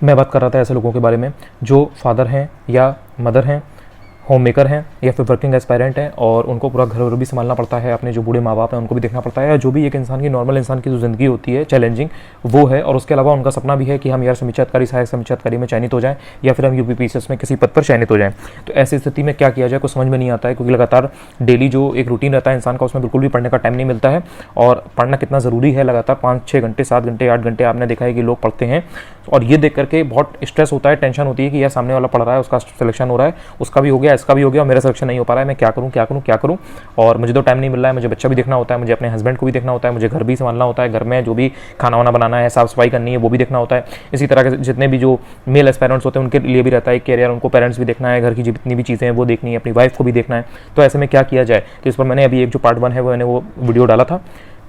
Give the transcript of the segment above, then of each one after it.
मैं बात कर रहा था ऐसे लोगों के बारे में जो फादर हैं या मदर हैं, होम मेकर हैं या फिर वर्किंग एस्पायरेंट हैं और उनको पूरा घर भी संभालना पड़ता है, अपने जो बूढ़े माँ बाप हैं उनको भी देखना पड़ता है, या जो भी एक इंसान की नॉर्मल इंसान की जो ज़िंदगी होती है चैलेंजिंग वो है। और उसके अलावा उनका सपना भी है कि हम यार समीक्षा अधिकारी, सहायक समीक्षा अधिकारी में चयनित हो जाएं या फिर हम यूपीपीसीएस में किसी पद पर चयनित हो जाएं। तो ऐसी स्थिति में क्या किया जाए कुछ समझ में नहीं आता है, क्योंकि लगातार डेली जो एक रूटीन रहता है इंसान का उसमें बिल्कुल भी पढ़ने का टाइम नहीं मिलता है। और पढ़ना कितना ज़रूरी है, लगातार 5-6 घंटे, 7 घंटे, 8 घंटे आपने देखा है कि लोग पढ़ते हैं। और ये देख करके बहुत स्ट्रेस होता है, टेंशन होती है कि यार सामने वाला पढ़ रहा है, उसका सिलेक्शन हो रहा है, उसका भी हो गया, इसका भी हो गया, मेरा सिलेक्शन नहीं हो पा रहा है, मैं क्या करूँ क्या करूँ क्या करूँ। और मुझे तो टाइम नहीं मिल रहा है, मुझे बच्चा भी देखना होता है, मुझे अपने हस्बैंड को भी देखना होता है, मुझे घर भी संभालना होता है, घर में जो भी खाना वाना बनाना है, साफ सफाई करनी है वो भी देखना होता है। इसी तरह के जितने भी जो मेल एस्पायरेंट्स होते हैं उनके लिए भी रहता है कैरियर, उनको पेरेंट्स भी देखना है, घर की जितनी भी चीज़ें हैं वो देखनी है, अपनी वाइफ को भी देखना है। तो ऐसे में क्या किया जाए, तो इस पर मैंने अभी एक जो पार्ट 1 है वो मैंने वो वीडियो डाला था।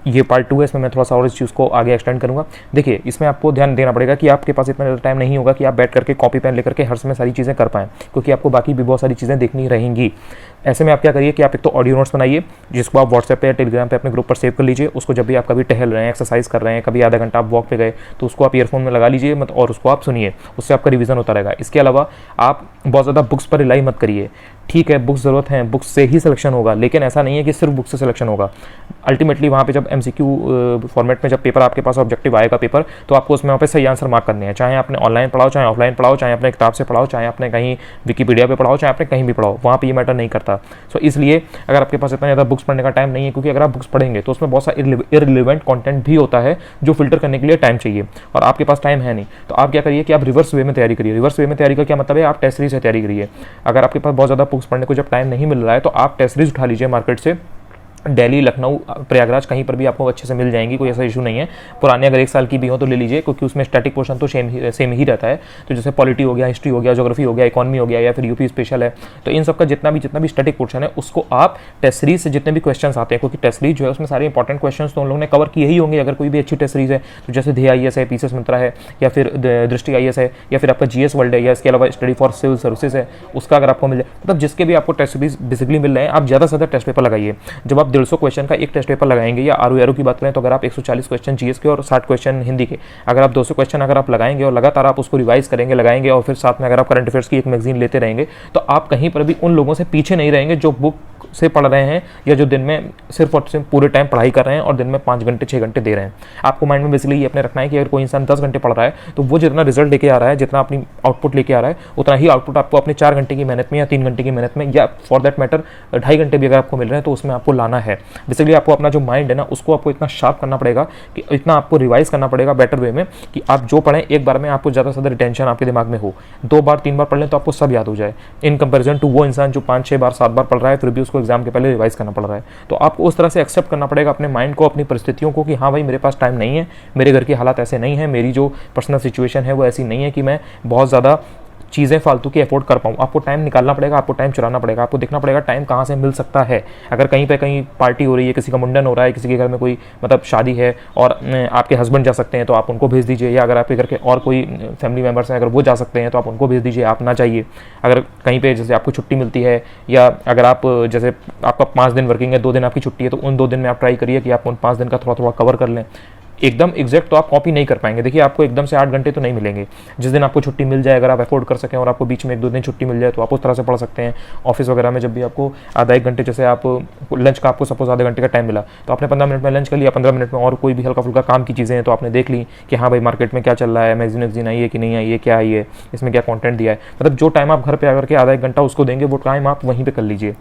ये पार्ट 2 है, इसमें मैं थोड़ा सा और इस चीज़ को आगे एक्सटेंड करूँगा। देखिए इसमें आपको ध्यान देना पड़ेगा कि आपके पास इतना ज़्यादा टाइम नहीं होगा कि आप बैठ करके कॉपी पेन लेकर के हर समय सारी चीज़ें कर पाएँ, क्योंकि आपको बाकी भी बहुत सारी चीज़ें देखनी रहेंगी। ऐसे में आप क्या करिए कि आप एक तो ऑडियो नोट्स बनाइए, जिसको आप व्हाट्सएप पे या टेलीग्राम पे अपने ग्रुप पर सेव कर लीजिए। उसको जब भी आप कभी टहल रहे हैं, एक्सरसाइज कर रहे हैं, कभी आधा घंटा आप वॉक पे गए तो उसको आप ईयरफोन में लगा लीजिए मत, और उसको आप सुनिए, उससे आपका रिवीजन होता रहेगा। इसके अलावा आप बहुत ज़्यादा बुक्स पर रिलाई मत करिए। ठीक है, बुक्स ज़रूरत है, बुक्स से ही सिलेक्शन होगा, लेकिन ऐसा नहीं है कि सिर्फ बुक से सिलेक्शन होगा। अल्टीमेटली वहाँ पे जब MCQ फॉर्मेट में जब पेपर आपके पास ऑब्जेक्टिव आएगा पेपर, तो आपको उसमें वहाँ पे सही आंसर मार्क करने हैं। चाहे आपने ऑनलाइन पढ़ाओ, चाहे ऑफलाइन पढ़ाओ, चाहे अपने किताब से पढ़ाओ, चाहे आपने कहीं विकीपीडिया पे पढ़ाओ, चाहे आपने कहीं भी पढ़ाओ, वहाँ पे ये मैटर नहीं करता। सो इसलिए अगर आपके पास इतना ज़्यादा बुक्स पढ़ने का टाइम नहीं है, क्योंकि अगर आप बुक्स पढ़ेंगे तो उसमें बहुत सा इररिलेवेंट कंटेंट भी होता है जो फिल्टर करने के लिए टाइम चाहिए, और आपके पास टाइम है नहीं। तो आप क्या करिए कि आप रिवर्स वे में तैयारी करिए। रिवर्स वे में तैयारी का क्या मतलब है, आप टेस्ट सीरीज से तैयारी करिए। अगर आपके पास बहुत ज़्यादा बुक्स पढ़ने को जब टाइम नहीं मिल रहा है तो आप टेस्ट सीरीज उठा लीजिए मार्केट से। दिल्ली, लखनऊ, प्रयागराज कहीं पर भी आपको अच्छे से मिल जाएंगी, कोई ऐसा इशू नहीं है। पुराने अगर 1 साल की भी हो तो ले लीजिए, क्योंकि उसमें स्टैटिक पोर्शन तो सेम ही रहता है। तो जैसे पॉलिटी हो गया, हिस्ट्री हो गया, ज्योग्राफी हो गया, इकोनॉमी हो गया, या फिर यूपी स्पेशल है, तो इन सब का जितना भी स्टैटिक पोर्शन है उसको आप टेस्ट सीरीज से जितने भी क्वेश्चन आते हैं, क्योंकि टेस्ट सीरीज जो है उसमें सारे इंपॉर्टेंट क्वेश्चन तो उन लोगों ने कवर किए ही होंगे अगर कोई भी अच्छी टेस्ट सीरीज है। तो जैसे ध्येय IAS है, पीसीएस मंत्रा है, या फिर दृष्टि IAS है, या फिर आपका GS वर्ल्ड है, या इसके अलावा स्टडी फॉर सिविल सर्विसेज है, उसका अगर आपको मिल जाए, मतलब जिसके भी आपको टेस्ट सीरीज बेसिकली मिल रहे हैं, आप ज़्यादा से ज़्यादा टेस्ट पेपर लगाइए। जब आप 150 क्वेश्चन का एक टेस्ट पेपर लगाएंगे, या ROE की बात करें तो अगर आप 140 क्वेश्चन GS के और 60 क्वेश्चन हिंदी के, अगर आप 200 क्वेश्चन अगर आप लगाएंगे और लगातार आप उसको रिवाइज करेंगे, लगाएंगे, और फिर साथ में अगर आप करंट अफेयर्स की एक मैगजीन लेते रहेंगे, तो आप कहीं पर भी उन लोगों से पीछे नहीं रहेंगे जो बुक से पढ़ रहे हैं, या जो दिन में सिर्फ और सिर्फ पूरे टाइम पढ़ाई कर रहे हैं और दिन में 5 घंटे 6 घंटे दे रहे हैं। आपको माइंड में बेसिकली ये अपने रखना है कि अगर कोई इंसान 10 घंटे पढ़ रहा है तो वो जितना रिजल्ट लेके आ रहा है, जितना अपनी आउटपुट लेके आ रहा है, उतना ही आउटपुट आपको अपने 4 घंटे की मेहनत में या 3 घंटे की मेहनत में, या फॉर दैट मैटर 2.5 घंटे भी अगर आपको मिल रहे हैं तो उसमें आपको लाना है। बेसिकली आपको अपना जो माइंड है ना उसको आपको इतना शार्प करना पड़ेगा, कि इतना आपको रिवाइज करना पड़ेगा बेटर वे में, कि आप जो पढ़ें एक बार में आपको ज़्यादा से ज़्यादा रिटेंशन आपके दिमाग में हो। 2 बार 3 बार पढ़ लें तो आपको सब याद हो जाए, इन कंपेरिजन टू वो इंसान जो 5-6 बार 7 बार पढ़ रहा है फिर भी उसको एग्जाम के पहले रिवाइज करना पड़ रहा है। तो आपको उस तरह से एक्सेप्ट करना पड़ेगा अपने माइंड को, अपनी परिस्थितियों को, कि हाँ भाई मेरे पास टाइम नहीं है, मेरे घर के हालात ऐसे नहीं है, मेरी जो पर्सनल सिचुएशन है वो ऐसी नहीं है कि मैं बहुत ज़्यादा चीज़ें फालतू की अफोर्ड कर पाऊँ। आपको टाइम निकालना पड़ेगा, आपको टाइम चुराना पड़ेगा, आपको देखना पड़ेगा टाइम कहाँ से मिल सकता है। अगर कहीं पे कहीं पार्टी हो रही है, किसी का मुंडन हो रहा है, किसी के घर में कोई मतलब शादी है और आपके हस्बैंड जा सकते हैं तो आप उनको भेज दीजिए, या अगर आपके घर के और कोई फैमिली मेम्बर्स हैं अगर वो जा सकते हैं तो आप उनको भेज दीजिए, आप ना जाइए। अगर कहीं पर जैसे आपको छुट्टी मिलती है, या अगर आप जैसे आपका 5 दिन वर्किंग है, 2 दिन आपकी छुट्टी है, तो उन 2 दिन में आप ट्राई करिए कि आप उन 5 दिन का थोड़ा थोड़ा कवर कर लें। एकदम एग्जैक्ट तो आप कॉपी नहीं कर पाएंगे। देखिए आपको एकदम से 8 घंटे तो नहीं मिलेंगे। जिस दिन आपको छुट्टी मिल जाए, अगर आप अफोर्ड कर सकें और आपको बीच में 1-2 दिन छुट्टी मिल जाए तो आप उस तरह से पढ़ सकते हैं। ऑफिस वगैरह में जब भी आपको आधा 1 घंटे, जैसे आप लंच का आपको सपोज आधे घंटे का टाइम मिला तो आपने 15 मिनट में लंच कर लिया, 15 मिनट में और कोई भी हल्का फुल्का काम की चीज़ें हैं तो आपने देख ली कि हाँ भाई मार्केट में क्या चल रहा है, मैगजीन आई है कि नहीं आई है, क्या आई है, इसमें क्या कंटेंट दिया है। मतलब जो टाइम आप घर पे आकर के आधा 1 घंटा उसको देंगे, वो टाइम आप वहीं पे कर लीजिए।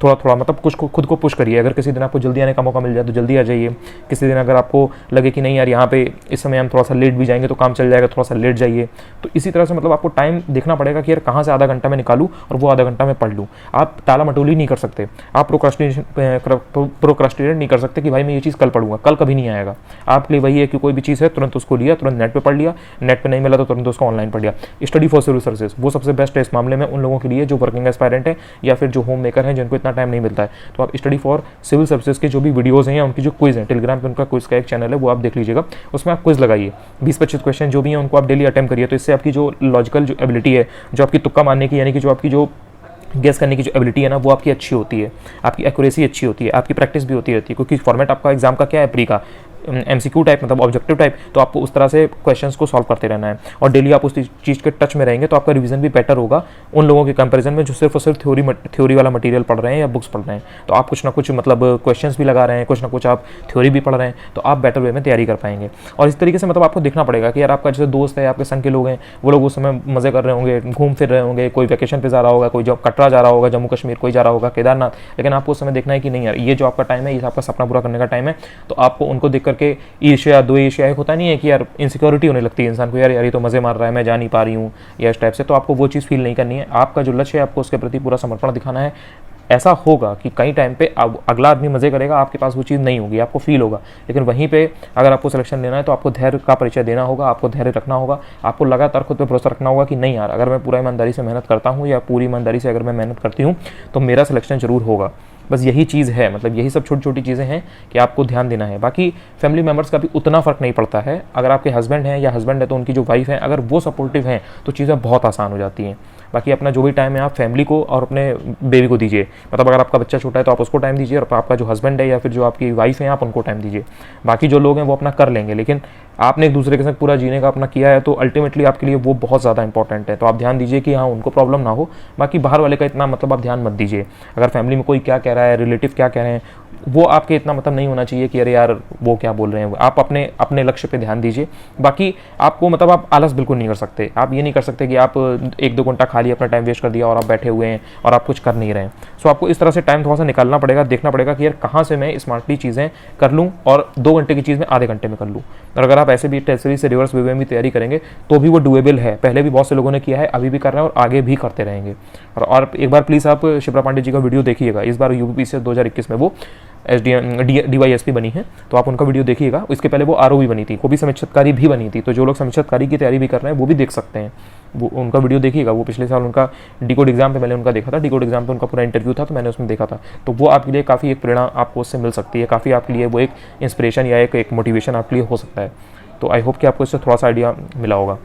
थोड़ा थोड़ा मतलब कुछ खुद को पुश करिए। अगर किसी दिन आपको जल्दी आने का मौका मिल जाए तो जल्दी आ जाइए। किसी दिन अगर आपको लगे कि नहीं यार यहाँ पे इस समय हम थोड़ा सा लेट भी जाएंगे तो काम चल जाएगा, थोड़ा सा लेट जाइए। तो इसी तरह से मतलब आपको टाइम देखना पड़ेगा कि यार कहाँ से आधा घंटा मैं निकालूँ और वो आधा घंटा मैं पढ़ लूँ। आप टाला मटोली नहीं कर सकते, आप प्रोक्रास्टिनेट नहीं कर सकते कि भाई मैं ये चीज़ कल पढ़ूंगा, कल कभी नहीं आएगा। आपके लिए वही है कि कोई भी चीज़ है तुरंत उसको लिया, तुरंत नेट पर पढ़ लिया, नेट पर नहीं मिला तो तुरंत उसको ऑनलाइन पढ़ लिया। स्टडी फॉर सिविल सर्विसेज वो सबसे बेस्ट है इस मामले में उन लोगों के लिए जो वर्किंग एस्पायरेंट है या फिर जो होम मेकर हैं जिनको इतना टाइम नहीं मिलता है। तो आप स्टडी फॉर सिविल सर्विसेज के जो भी वीडियोस हैं या उनकी जो क्विज है, टेलीग्राम पे उनका क्विज का एक चैनल है वो आप देख लीजिएगा। उसमें आप क्विज लगाइए, 20-25 क्वेश्चन जो भी हैं उनको आप डेली अटेम्प्ट करिए। तो इससे आपकी जो लॉजिकल जो एबिलिटी है, जो आपकी तुक्का मारने की यानी कि जो आपकी जो गेस करने की जो एबिलिटी है ना वो आपकी अच्छी होती है, आपकी एक्यूरेसी अच्छी होती है, आपकी प्रैक्टिस भी होती रहती है। क्योंकि फॉर्मेट आपका एग्जाम का क्या है, प्री का MCQ टाइप मतलब ऑब्जेक्टिव टाइप, तो आपको उस तरह से क्वेश्चंस को सॉल्व करते रहना है और डेली आप उस चीज़ के टच में रहेंगे तो आपका रिवीजन भी बेटर होगा उन लोगों के कंपैरिजन में जो सिर्फ और सिर्फ थ्योरी वाला मटेरियल पढ़ रहे हैं या बुक्स पढ़ रहे हैं। तो आप कुछ ना कुछ मतलब क्वेश्चंस भी लगा रहे हैं, कुछ ना कुछ आप थ्योरी भी पढ़ रहे हैं, तो आप बेटर वे में तैयारी कर पाएंगे। और इस तरीके से मतलब आपको देखना पड़ेगा कि यार आपका जैसे दोस्त है, आपके संग के लोग हैं, वो लोग उस समय मज़े कर रहे होंगे, घूम फिर रहे होंगे, कोई वैकेशन पे जा रहा होगा, कोई जो कटरा जा रहा होगा, जम्मू कश्मीर कोई जा रहा होगा, केदारनाथ, लेकिन आपको उस समय देखना है कि नहीं यार ये जो आपका टाइम है, ये आपका सपना पूरा करने का टाइम है। तो आपको उनको देख करके ईर्ष्या, द्वेष या एक होता नहीं है कि यार इनसिक्योरिटी होने लगती है इंसान को, यार ये तो मज़े मार रहा है, मैं जा नहीं पा रही हूँ या इस टाइप से, तो आपको वो चीज़ फील नहीं करनी है। आपका जो लक्ष्य है आपको उसके प्रति पूरा समर्पण दिखाना है। ऐसा होगा कि कई टाइम पे अगला आदमी मज़े करेगा, आपके पास वो चीज़ नहीं होगी, आपको फील होगा, लेकिन वहीं पे अगर आपको सिलेक्शन लेना है तो आपको धैर्य का परिचय देना होगा, आपको धैर्य रखना होगा, आपको लगातार खुद पे भरोसा रखना होगा कि नहीं यार अगर मैं पूरा ईमानदारी से मेहनत करता हूँ या पूरी ईमानदारी से अगर मैं मेहनत करती हूँ तो मेरा सिलेक्शन जरूर होगा। बस यही चीज़ है, मतलब यही सब छोटी छोटी चीज़ें हैं कि आपको ध्यान देना है। बाकी फैमिली मेम्बर्स का भी उतना फ़र्क नहीं पड़ता है। अगर आपके हस्बैंड हैं या हस्बैंड है तो उनकी जो वाइफ है अगर वो सपोर्टिव हैं तो चीज़ें बहुत आसान हो जाती हैं। बाकी अपना जो भी टाइम है आप फैमिली को और अपने बेबी को दीजिए, मतलब अगर आपका बच्चा छोटा है तो आप उसको टाइम दीजिए और आपका जो हस्बैंड है या फिर जो आपकी वाइफ है आप उनको टाइम दीजिए। बाकी जो लोग हैं वो अपना कर लेंगे, लेकिन आपने एक दूसरे के साथ पूरा जीने का अपना किया है तो अल्टीमेटली आपके लिए वो बहुत ज़्यादा इंपॉर्टेंट है। तो आप ध्यान दीजिए कि हाँ उनको प्रॉब्लम ना हो, बाकी बाहर वाले का इतना मतलब आप ध्यान मत दीजिए। अगर फैमिली में कोई क्या कह रहा है, रिलेटिव क्या कह रहे हैं, वो आपके इतना मतलब नहीं होना चाहिए कि अरे यार वो क्या बोल रहे हैं। आप अपने अपने लक्ष्य पे ध्यान दीजिए। बाकी आपको मतलब आप आलस बिल्कुल नहीं कर सकते। आप ये नहीं कर सकते कि आप 1-2 घंटा खा लिया, अपना टाइम वेस्ट कर दिया और आप बैठे हुए हैं और आप कुछ कर नहीं रहे हैं। सो आपको इस तरह से टाइम थोड़ा सा निकालना पड़ेगा, देखना पड़ेगा कि यार कहाँ से मैं स्मार्टली चीज़ें कर लूँ और 2 घंटे की चीज़ में आधे घंटे में कर लूँ। और अगर आप ऐसे भी टेस्ट सीरीज से रिवर्स वे में भी तैयारी करेंगे तो भी वो डुएबल है। पहले भी बहुत से लोगों ने किया है, अभी भी कर रहे हैं और आगे भी करते रहेंगे। और एक बार प्लीज़ आप शिप्रा पांडे जी का वीडियो देखिएगा। इस बार यूपीपीसी 2021 में वो DYSP बनी है, तो आप उनका वीडियो देखिएगा। इसके पहले वो ROV बनी थी, वो भी समीक्षाकारी भी बनी थी। तो जो लोग समीक्षाकारी की तैयारी भी कर रहे हैं वो भी देख सकते हैं, वो उनका वीडियो देखिएगा। वो पिछले साल उनका डिकोड एग्जाम पे मैंने उनका देखा था, डिकोड एग्जाम पे उनका पूरा इंटरव्यू था तो मैंने उसमें देखा था। तो वो आपके लिए काफ़ी एक प्रेरणा आपको उससे मिल सकती है, काफ़ी आपके लिए वो एक इंस्पिरेशन या एक मोटिवेशन आपके लिए हो सकता है। तो आई होप कि आपको इससे थोड़ा सा आइडिया मिला होगा।